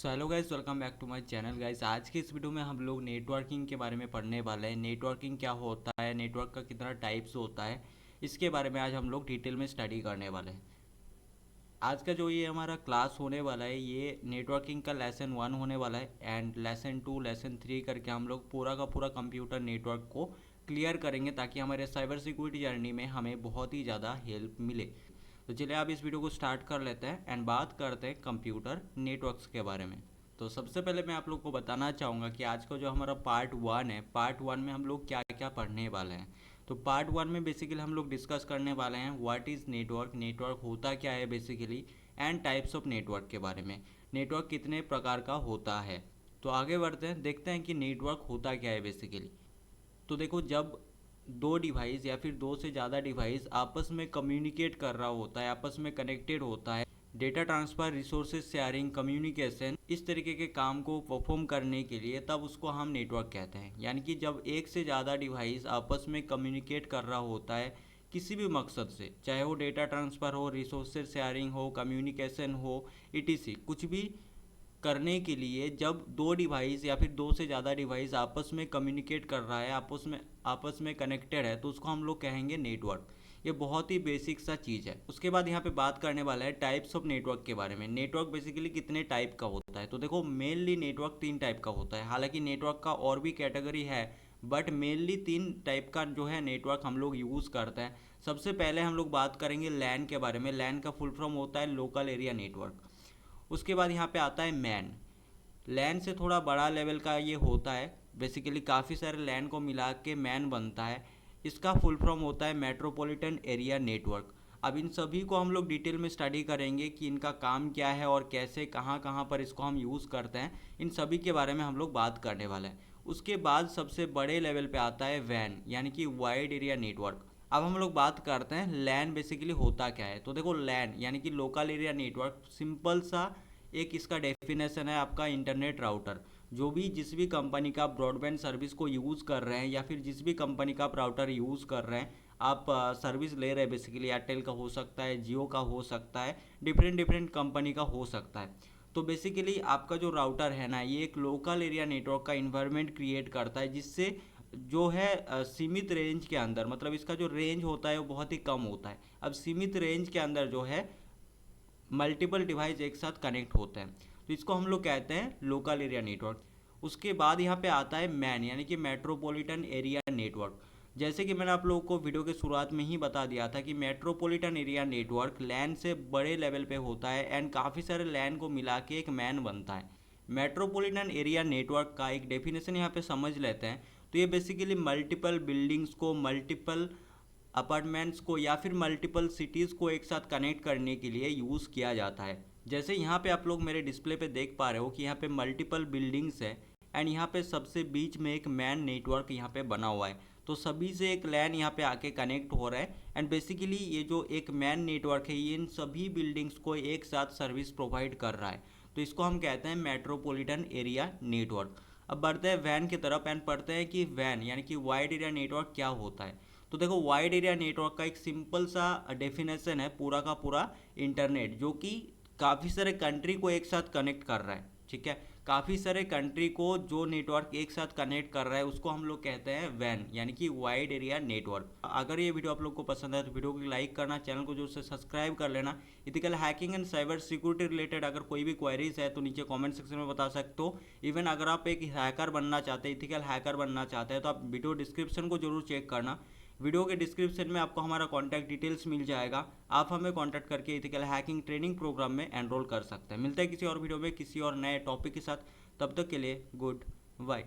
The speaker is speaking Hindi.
So hello guys, welcome back to my channel guys. आज के इस वीडियो में हम लोग नेटवर्किंग के बारे में पढ़ने वाले हैं। नेटवर्किंग क्या होता है, नेटवर्क का कितना टाइप्स होता है, इसके बारे में आज हम लोग डिटेल में स्टडी करने वाले हैं। आज का जो ये हमारा क्लास होने वाला है, ये नेटवर्किंग का लेसन 1 होने वाला है एंड लेसन 2, लेसन 3 करके हम लोग पूरा का पूरा कंप्यूटर नेटवर्क को क्लियर करेंगे ताकि हमारे साइबर सिक्योरिटी जर्नी में हमें बहुत ही ज़्यादा हेल्प मिले। तो चलिए आप इस वीडियो को स्टार्ट कर लेते हैं एंड बात करते हैं कंप्यूटर नेटवर्क्स के बारे में। तो सबसे पहले मैं आप लोग को बताना चाहूँगा कि आज का जो हमारा पार्ट 1 है, पार्ट 1 में हम लोग क्या क्या पढ़ने वाले हैं। तो पार्ट 1 में बेसिकली हम लोग डिस्कस करने वाले हैं व्हाट इज़ नेटवर्क, नेटवर्क होता क्या है basically, and types of network के बारे में, नेटवर्क कितने प्रकार का होता है। तो आगे बढ़ते हैं, देखते हैं कि नेटवर्क होता क्या है बेसिकली। तो देखो, जब दो डिवाइस या फिर दो से ज़्यादा डिवाइस आपस में कम्युनिकेट कर रहा होता है, आपस में कनेक्टेड होता है, data transfer, resources sharing, communication, इस तरीके के काम को परफॉर्म करने के लिए, तब उसको हम नेटवर्क कहते हैं। यानी कि जब एक से ज़्यादा डिवाइस आपस में कम्युनिकेट कर रहा होता है किसी भी मकसद से, चाहे वो डेटा ट्रांसफ़र हो, रिसोर्सेज शेयरिंग हो, कम्युनिकेशन हो, ईटीसी कुछ भी करने के लिए, जब दो डिवाइस या फिर दो से ज़्यादा डिवाइस आपस में कम्युनिकेट कर रहा है, आपस में कनेक्टेड है, तो उसको हम लोग कहेंगे नेटवर्क। ये बहुत ही बेसिक सा चीज़ है। उसके बाद यहाँ पे बात करने वाला है टाइप्स ऑफ नेटवर्क के बारे में। नेटवर्क बेसिकली कितने टाइप का होता है। तो देखो, मेनली नेटवर्क 3 टाइप का होता है। हालांकि नेटवर्क का और भी कैटेगरी है, बट मेनली 3 टाइप का जो है नेटवर्क हम लोग यूज़ करते हैं। सबसे पहले हम लोग बात करेंगे लैन के बारे में। लैन का फुल फॉर्म होता है लोकल एरिया नेटवर्क। उसके बाद यहाँ पे आता है मैन। लैन से थोड़ा बड़ा लेवल का ये होता है, बेसिकली काफ़ी सारे लैन को मिला के मैन बनता है। इसका फुल फॉर्म होता है मेट्रोपॉलिटन एरिया नेटवर्क। अब इन सभी को हम लोग डिटेल में स्टडी करेंगे कि इनका काम क्या है और कैसे कहाँ कहाँ पर इसको हम यूज़ करते हैं। इन सभी के बारे में हम लोग बात करने वाले हैं। उसके बाद सबसे बड़े लेवल पे आता है वैन, यानी कि वाइड एरिया नेटवर्क। अब हम लोग बात करते हैं लैन बेसिकली होता क्या है। तो देखो, लैन यानी कि लोकल एरिया नेटवर्क, सिंपल सा एक इसका डेफिनेशन है आपका इंटरनेट राउटर। जो भी जिस भी कंपनी का ब्रॉडबैंड सर्विस को यूज़ कर रहे हैं या फिर जिस भी कंपनी का आप राउटर यूज़ कर रहे हैं, आप सर्विस ले रहे हैं, बेसिकली एयरटेल का हो सकता है, जियो का हो सकता है, डिफरेंट डिफरेंट कंपनी का हो सकता है। तो बेसिकली आपका जो राउटर है ना, ये एक लोकल एरिया नेटवर्क का इन्वायरमेंट क्रिएट करता है, जिससे जो है सीमित रेंज के अंदर, मतलब इसका जो रेंज होता है वो बहुत ही कम होता है। अब सीमित रेंज के अंदर जो है मल्टीपल डिवाइस एक साथ कनेक्ट होते हैं, तो इसको हम लोग कहते हैं लोकल एरिया नेटवर्क। उसके बाद यहाँ पे आता है मैन, यानी कि मेट्रोपॉलिटन एरिया नेटवर्क। जैसे कि मैंने आप लोगों को वीडियो के शुरुआत में ही बता दिया था कि मेट्रोपॉलिटन एरिया नेटवर्क लैन से बड़े लेवल पे होता है एंड काफ़ी सारे लैन को मिला के एक मैन बनता है। मेट्रोपॉलिटन एरिया नेटवर्क का एक डेफिनेशन यहाँ पे समझ लेते हैं। तो ये बेसिकली मल्टीपल बिल्डिंग्स को, मल्टीपल अपार्टमेंट्स को या फिर मल्टीपल सिटीज़ को एक साथ कनेक्ट करने के लिए यूज़ किया जाता है। जैसे यहाँ पे आप लोग मेरे डिस्प्ले पे देख पा रहे हो कि यहाँ पे मल्टीपल बिल्डिंग्स है एंड यहाँ पे सबसे बीच में एक मैन नेटवर्क यहाँ पे बना हुआ है। तो सभी से एक लैन यहाँ पे आके कनेक्ट हो रहा है एंड बेसिकली ये जो एक मैन नेटवर्क है, ये इन सभी बिल्डिंग्स को एक साथ सर्विस प्रोवाइड कर रहा है। तो इसको हम कहते हैं मेट्रोपॉलिटन एरिया नेटवर्क। अब बढ़ते हैं वैन की तरफ एंड पढ़ते हैं कि वैन यानी कि वाइड एरिया नेटवर्क क्या होता है। तो देखो, वाइड एरिया नेटवर्क का एक सिंपल सा डेफिनेशन है पूरा का पूरा इंटरनेट, जो कि काफ़ी सारे कंट्री को एक साथ कनेक्ट कर रहा है। ठीक है, काफ़ी सारे कंट्री को जो नेटवर्क एक साथ कनेक्ट कर रहा है उसको हम लोग कहते हैं वैन, यानी कि वाइड एरिया नेटवर्क। अगर ये वीडियो आप लोग को पसंद है तो वीडियो को लाइक करना, चैनल को जो से सब्सक्राइब कर लेना। Ethical hacking and cyber security related अगर कोई भी क्वेरीज है तो नीचे कमेंट सेक्शन में बता सकते हो। इवन अगर आप एक हैकर बनना चाहते हैं, इथिकल हैकर बनना चाहते हैं, तो आप वीडियो डिस्क्रिप्शन को जरूर चेक करना। वीडियो के डिस्क्रिप्शन में आपको हमारा कॉन्टैक्ट डिटेल्स मिल जाएगा। आप हमें कॉन्टैक्ट करके इथिकल हैकिंग ट्रेनिंग प्रोग्राम में एनरोल कर सकते हैं। मिलते हैं किसी और वीडियो में किसी और नए टॉपिक के साथ। तब तक के लिए गुड बाय।